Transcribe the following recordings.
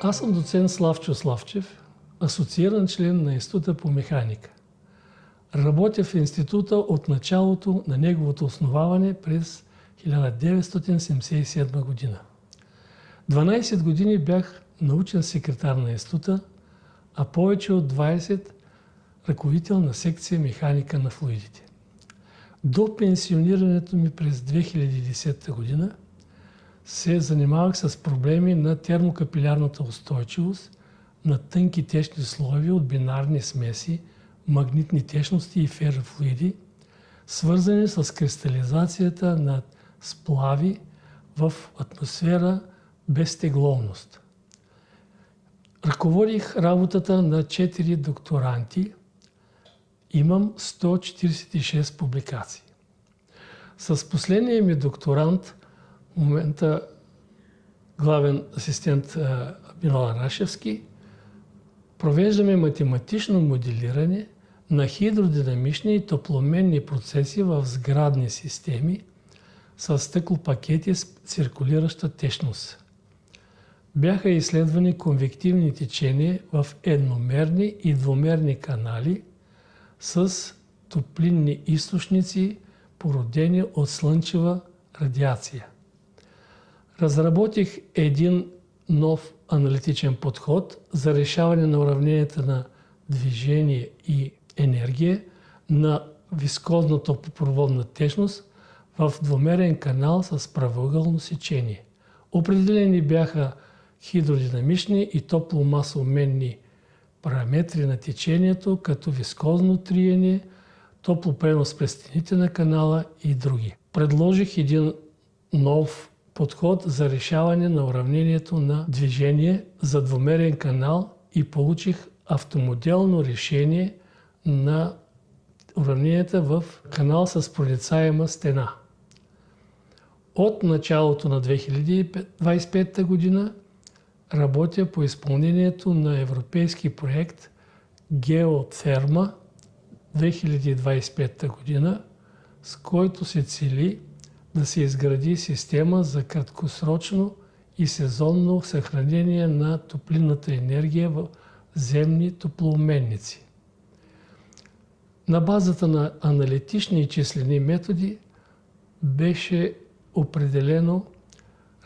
Аз съм доцент Славчо Славчев, асоцииран член на Института по механика. Работя в института от началото на неговото основаване през 1977 година. 12 години бях научен секретар на института, а повече от 20 ръководител на секция механика на флуидите. До пенсионирането ми през 2010 година се занимавах с проблеми на термокапилярната устойчивост на тънки течни слоеве от бинарни смеси, магнитни течности и ферофлуиди, свързани с кристализацията на сплави в атмосфера без тегловност. Ръководих работата на 4 докторанти. Имам 146 публикации. С последния ми докторант, в момента главен асистент Милан Рашевски, провеждаме математично моделиране на хидродинамични и топломенни процеси в сградни системи с стъклопакети с циркулираща течност. Бяха изследвани конвективни течения в едномерни и двумерни канали с топлинни източници, породени от слънчева радиация. Разработих един нов аналитичен подход за решаване на уравненията на движение и енергия на вискозна топлопроводна течност в двумерен канал с правоъгълно сечение. Определени бяха хидродинамични и топломасообменни параметри на течението, като вискозно триене, топлопренос през стените на канала и други. Предложих един нов подход за решаване на уравнението на движение за двумерен канал и получих автомоделно решение на уравненията в канал с проницаема стена. От началото на 2025 година работя по изпълнението на европейски проект Геотерма 2025 година, с който се цели да се изгради система за краткосрочно и сезонно съхранение на топлинната енергия в земни топлообменници. На базата на аналитични и числени методи беше определено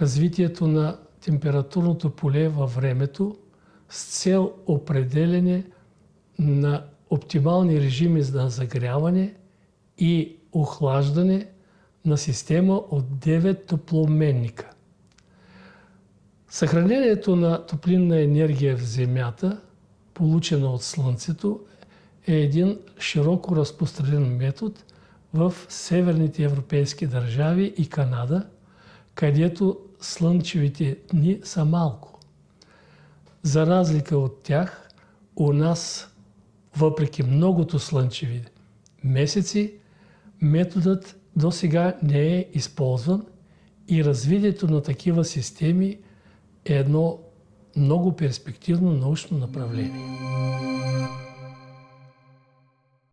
развитието на температурното поле във времето с цел определяне на оптимални режими за загряване и охлаждане на система от 9 топлообменника. Съхранението на топлинна енергия в Земята, получена от Слънцето, е един широко разпространен метод в северните европейски държави и Канада, където слънчевите дни са малко. За разлика от тях, у нас, въпреки многото слънчеви месеци, методът до сега не е използван и развитието на такива системи е едно много перспективно научно направление.